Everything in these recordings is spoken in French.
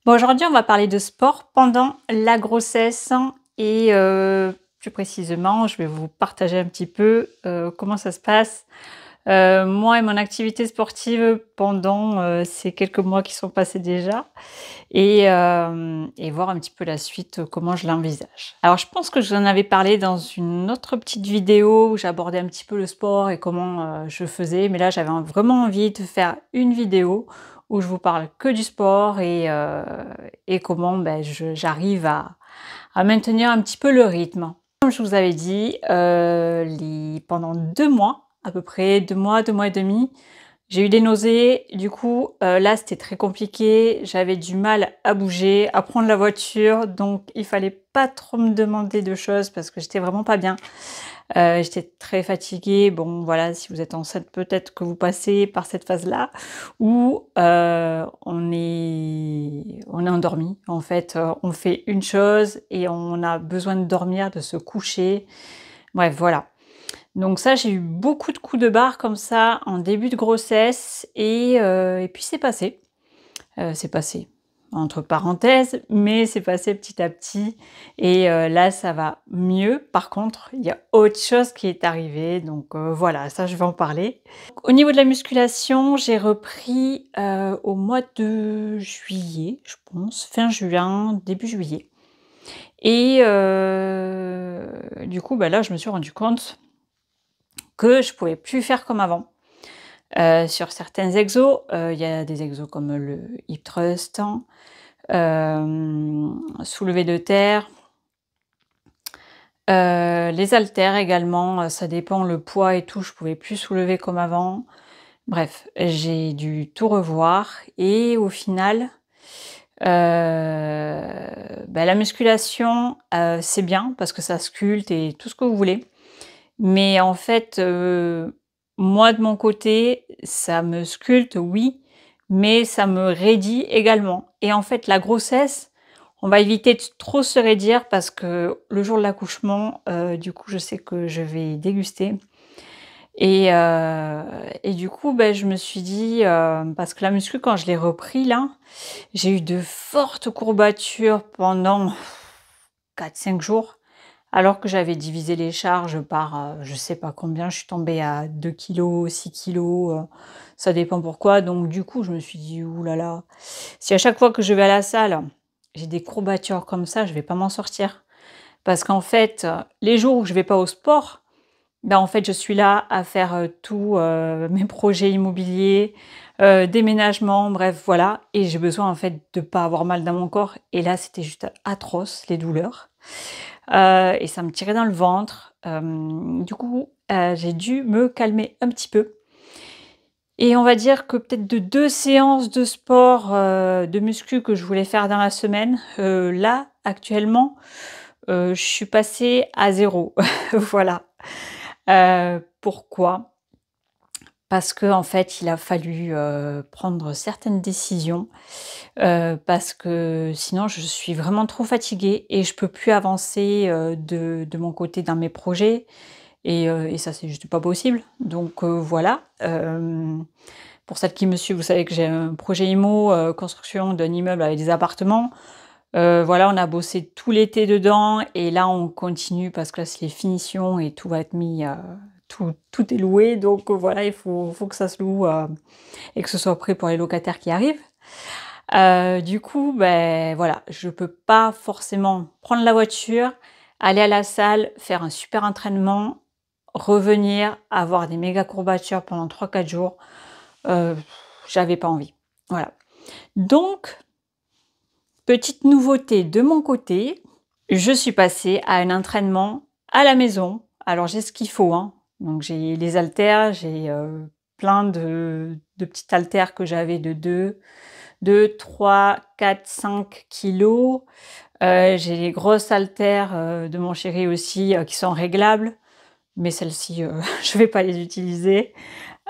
Bon, aujourd'hui, on va parler de sport pendant la grossesse et plus précisément, je vais vous partager un petit peu, comment ça se passe, moi et mon activité sportive pendant, ces quelques mois qui sont passés déjà et voir un petit peu la suite, comment je l'envisage. Alors je pense que je vous en avais parlé dans une autre petite vidéo où j'abordais un petit peu le sport et comment, je faisais, mais là j'avais vraiment envie de faire une vidéo où je vous parle que du sport et comment, j'arrive à maintenir un petit peu le rythme. Comme je vous avais dit, les pendant 2 mois, à peu près 2 mois et demi, j'ai eu des nausées. Du coup, là, c'était très compliqué. J'avais du mal à bouger, à prendre la voiture, donc il fallait pas trop me demander de choses parce que j'étais vraiment pas bien. J'étais très fatiguée. Bon, voilà, si vous êtes enceinte, peut-être que vous passez par cette phase-là où, on est endormi. En fait, on fait une chose et on a besoin de dormir, de se coucher. Bref, voilà. Donc ça, j'ai eu beaucoup de coups de barre comme ça en début de grossesse et puis c'est passé. C'est passé entre parenthèses, mais c'est passé petit à petit et là, ça va mieux. Par contre, il y a autre chose qui est arrivée donc voilà, ça, je vais en parler. Au niveau de la musculation, j'ai repris, au mois de juillet, je pense, fin juin, début juillet et du coup, là, je me suis rendu compte que je pouvais plus faire comme avant. Sur certains exos, il y a des exos comme le hip thrust, soulevé de terre, les haltères également, ça dépend le poids et tout, je pouvais plus soulever comme avant. Bref, j'ai dû tout revoir et au final, la musculation, c'est bien parce que ça sculpte et tout ce que vous voulez. Mais en fait, moi de mon côté, ça me sculpte, oui, mais ça me raidit également et en fait, la grossesse, on va éviter de trop se raidir parce que le jour de l'accouchement, du coup, je sais que je vais déguster et du coup, je me suis dit, parce que la muscu quand je l'ai repris là, j'ai eu de fortes courbatures pendant 4 5 jours. Alors que j'avais divisé les charges par, je sais pas combien, je suis tombée à 2 kilos, 6 kilos, ça dépend pourquoi. Donc du coup, je me suis dit: «Ouh là là, si à chaque fois que je vais à la salle, j'ai des courbatures comme ça, je vais pas m'en sortir». Parce qu'en fait, les jours où je vais pas au sport, en fait, je suis là à faire, tous, mes projets immobiliers, déménagement, bref, voilà et j'ai besoin en fait de pas avoir mal dans mon corps et là, c'était juste atroce les douleurs. Et ça me tirait dans le ventre. Du coup, j'ai dû me calmer un petit peu et on va dire que peut-être de 2 séances de sport, de muscu que je voulais faire dans la semaine, là, actuellement, je suis passée à zéro. Voilà. Pourquoi? Parce qu'en fait, il a fallu, prendre certaines décisions, parce que sinon je suis vraiment trop fatiguée et je peux plus avancer, de mon côté dans mes projets et ça, c'est juste pas possible. Donc voilà, pour celles qui me suivent, vous savez que j'ai un projet IMO, construction d'un immeuble avec des appartements. Voilà, on a bossé tout l'été dedans et là, on continue parce que là, c'est les finitions et tout va être mis, tout est loué donc voilà, il faut que ça se loue, et que ce soit prêt pour les locataires qui arrivent. Du coup, voilà, je peux pas forcément prendre la voiture, aller à la salle, faire un super entraînement, revenir, avoir des méga courbatures pendant 3 4 jours. Heu, j'avais pas envie. Voilà. Donc, petite nouveauté de mon côté, je suis passée à un entraînement à la maison. Alors j'ai ce qu'il faut, hein. Donc j'ai les haltères, j'ai, plein de petites haltères que j'avais de 2 3 4 5 kilos. J'ai les grosses haltères, de mon chéri aussi, qui sont réglables, mais celles-ci, je vais pas les utiliser.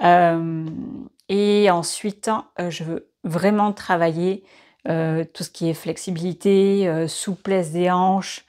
Hem et ensuite, je veux vraiment travailler, tout ce qui est flexibilité, souplesse des hanches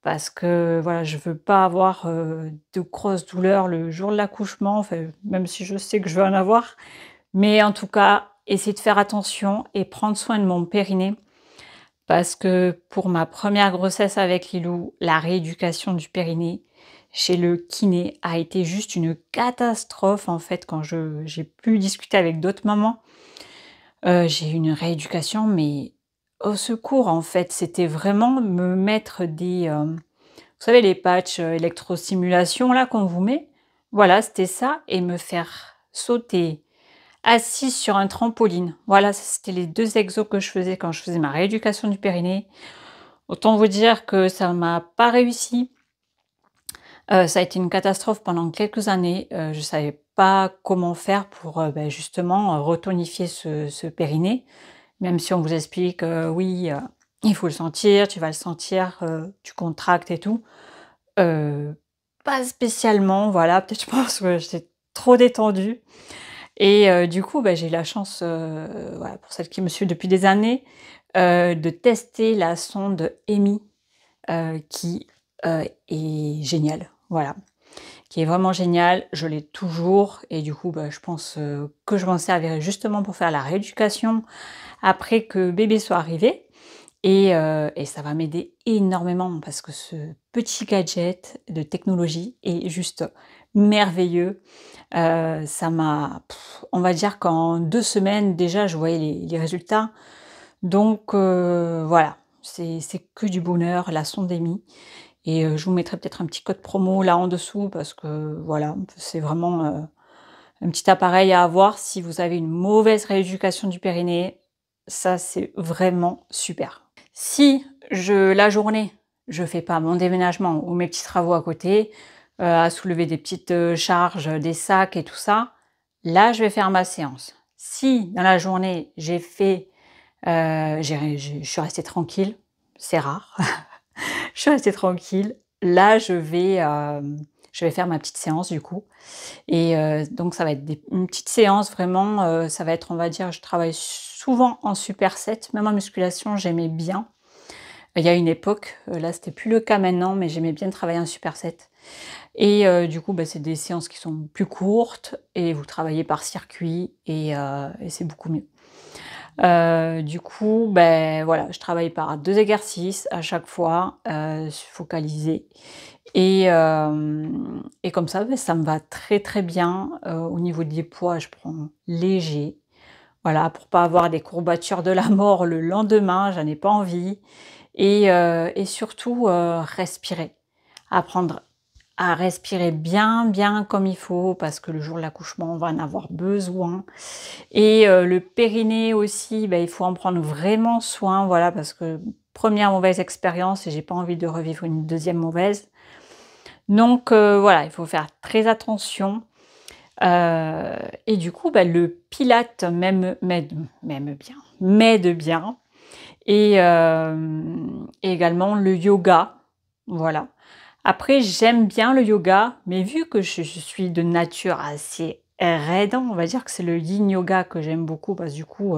parce que, voilà, je veux pas avoir, de grosses douleurs le jour de l'accouchement, enfin, même si je sais que je vais en avoir. Mais en tout cas, essayer de faire attention et prendre soin de mon périnée parce que pour ma première grossesse avec Lilou, la rééducation du périnée chez le kiné a été juste une catastrophe, en fait, quand j'ai pu discuter avec d'autres mamans. J'ai eu une rééducation, mais au secours, en fait. C'était vraiment me mettre vous savez les patchs, électrostimulation là qu'on vous met? Voilà, c'était ça et me faire sauter assise sur un trampoline. Voilà, ça c'était les 2 exos que je faisais quand je faisais ma rééducation du périnée. Autant vous dire que ça m'a pas réussi. Ça a été une catastrophe pendant quelques années. Je savais pas comment faire pour, justement, retonifier ce périnée. Même si on vous explique, oui, il faut le sentir, tu vas le sentir, tu contractes et tout. Heu, Pas spécialement, voilà, peut-être je pense que j'étais trop détendue et du coup, j'ai eu la chance, voilà, pour celle qui me suit depuis des années, de tester la sonde EMI, qui, est géniale, voilà, qui est vraiment géniale. Je l'ai toujours et du coup, je pense, que je m'en servirai justement pour faire la rééducation après que bébé soit arrivé et ça va m'aider énormément parce que ce petit gadget de technologie est juste merveilleux. Ça m'a on va dire qu'en 2 semaines déjà je voyais les résultats. Donc voilà, c'est que du bonheur, la sonde EMI et je vous mettrai peut-être un petit code promo là en dessous parce que voilà, c'est vraiment, un petit appareil à avoir si vous avez une mauvaise rééducation du périnée. Ça, c'est vraiment super. Si la journée, je fais pas mon déménagement ou mes petits travaux à côté, à soulever des petites, charges, des sacs et tout ça, là, je vais faire ma séance. Si dans la journée, j'ai fait, je suis restée tranquille, c'est rare, je suis restée tranquille, là, je vais faire ma petite séance du coup et donc ça va être une petite séance vraiment, ça va être, on va dire, je travaille souvent en superset, même en musculation, j'aimais bien. Il y a une époque, là, c'était plus le cas maintenant, mais j'aimais bien travailler en superset et du coup, c'est des séances qui sont plus courtes et vous travaillez par circuit et c'est beaucoup mieux. Du coup, voilà, je travaille par 2 exercices à chaque fois, focalisés et comme ça, ça me va très, très bien. Au niveau des poids, je prends léger, voilà, pour pas avoir des courbatures de la mort le lendemain, j'en ai pas envie et surtout, respirer. Apprendre à respirer bien, bien comme il faut parce que le jour de l'accouchement, on va en avoir besoin et le périnée aussi, il faut en prendre vraiment soin, voilà, parce que première mauvaise expérience et j'ai pas envie de revivre une deuxième mauvaise. Donc voilà, il faut faire très attention, et du coup, le pilates m'aide bien et également le yoga, voilà. Après j'aime bien le yoga, mais vu que je suis de nature assez raide, on va dire que c'est le yin yoga que j'aime beaucoup parce que du coup,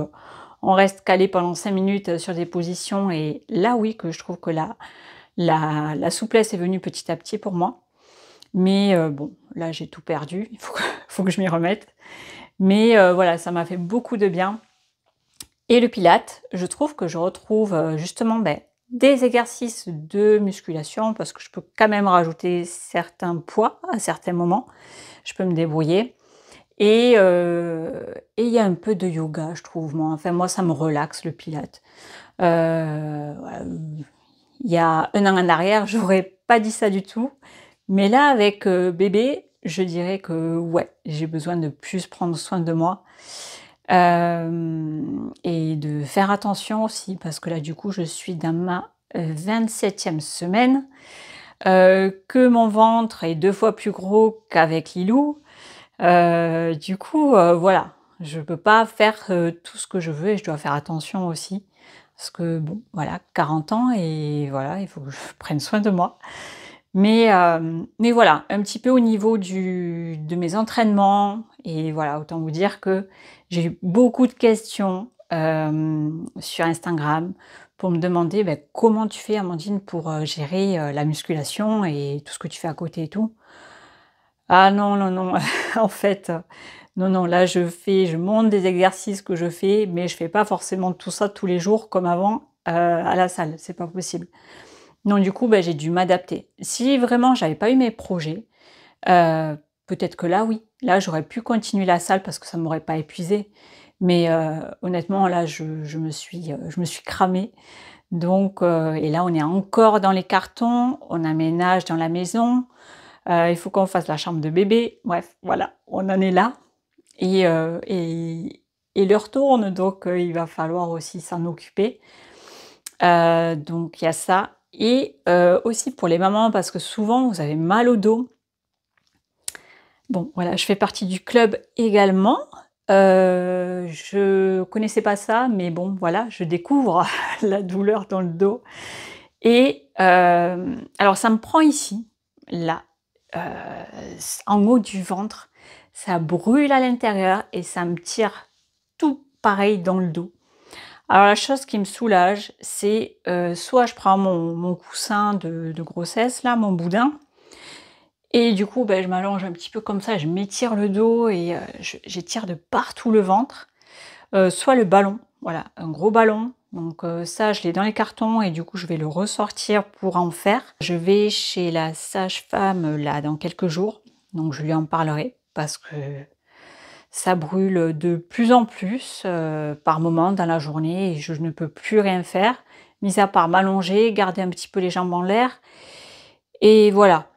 on reste calé pendant 5 minutes, sur des positions et là oui que je trouve que la souplesse est venue petit à petit pour moi. Mais bon, là j'ai tout perdu, il faut que faut que je m'y remette. Mais voilà, ça m'a fait beaucoup de bien et le pilates, je trouve que je retrouve, justement, des exercices de musculation parce que je peux quand même rajouter certains poids à certains moments. Je peux me débrouiller et il y a un peu de yoga, je trouve, moi. Enfin, moi, ça me relaxe le pilates. Voilà, il y a 1 an en arrière, j'aurais pas dit ça du tout. Mais là, avec, bébé, je dirais que ouais, j'ai besoin de plus prendre soin de moi. Et de faire attention aussi parce que là, du coup, je suis dans ma, 27e semaine, que mon ventre est 2 fois plus gros qu'avec Lilou. Du coup, voilà, je peux pas faire, tout ce que je veux et je dois faire attention aussi. Parce que bon, voilà, 40 ans et voilà, il faut que je prenne soin de moi. Mais voilà, un petit peu au niveau de mes entraînements et voilà, autant vous dire que j'ai eu beaucoup de questions, sur Instagram pour me demander: «Comment tu fais Amandine pour, gérer, la musculation et tout ce que tu fais à côté et tout?» Ah non, non, non, en fait, non, non, là je monte des exercices que je fais, mais je fais pas forcément tout ça tous les jours comme avant à la salle, c'est pas possible. Donc du coup, bah, j'ai dû m'adapter. Si vraiment j'avais pas eu mes projets, peut-être que là, oui, là, j'aurais pu continuer la salle parce que ça m'aurait pas épuisée. Mais honnêtement, là, je me suis cramée. Donc et là, on est encore dans les cartons, on aménage dans la maison, il faut qu'on fasse la chambre de bébé. Bref, voilà, on en est là et l'heure tourne, donc il va falloir aussi s'en occuper. Donc il y a ça et aussi pour les mamans parce que souvent vous avez mal au dos. Bon voilà, je fais partie du club également. Je connaissais pas ça, mais bon voilà, je découvre la douleur dans le dos et alors ça me prend ici, là, heu, en haut du ventre, ça brûle à l'intérieur et ça me tire tout pareil dans le dos. Alors la chose qui me soulage, c'est, soit je prends mon coussin de grossesse là, mon boudin et du coup, je m'allonge un petit peu comme ça, je m'étire le dos et j'étire de partout le ventre. Soit le ballon, voilà, un gros ballon, donc ça je l'ai dans les cartons et du coup je vais le ressortir pour en faire. Je vais chez la sage-femme là dans quelques jours, donc je lui en parlerai parce que ça brûle de plus en plus, par moment dans la journée et je ne peux plus rien faire, mis à part m'allonger, garder un petit peu les jambes en l'air et voilà.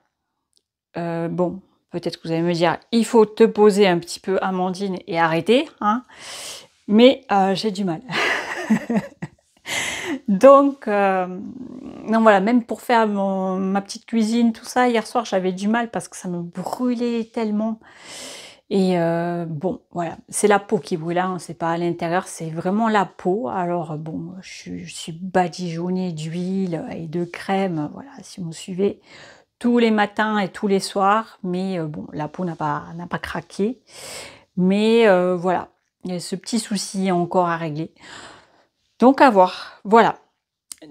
Bon, peut-être que vous allez me dire: «Il faut te poser un petit peu Amandine et arrêter, hein», mais j'ai du mal. Donc donc voilà, même pour faire ma petite cuisine, tout ça, hier soir, j'avais du mal parce que ça me brûlait tellement et bon, voilà, c'est la peau qui brûle, hein, c'est pas à l'intérieur, c'est vraiment la peau. Alors bon, je suis badigeonnée d'huile et de crème, voilà, si vous me suivez, tous les matins et tous les soirs, mais bon, la peau n'a pas craqué. Mais voilà, il y a ce petit souci encore à régler. Donc à voir, voilà.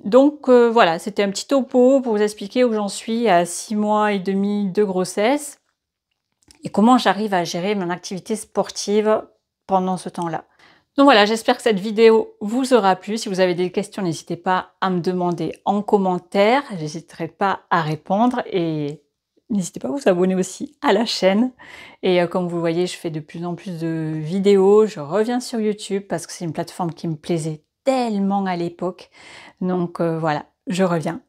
Donc voilà, c'était un petit topo pour vous expliquer où j'en suis à 6 mois et demi de grossesse et comment j'arrive à gérer mon activité sportive pendant ce temps-là. Donc voilà, j'espère que cette vidéo vous aura plu. Si vous avez des questions, n'hésitez pas à me demander en commentaire. J'hésiterai pas à répondre et n'hésitez pas à vous abonner aussi à la chaîne. Et comme vous le voyez, je fais de plus en plus de vidéos. Je reviens sur YouTube parce que c'est une plateforme qui me plaisait tellement à l'époque. Donc voilà, je reviens.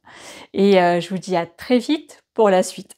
Et je vous dis à très vite pour la suite.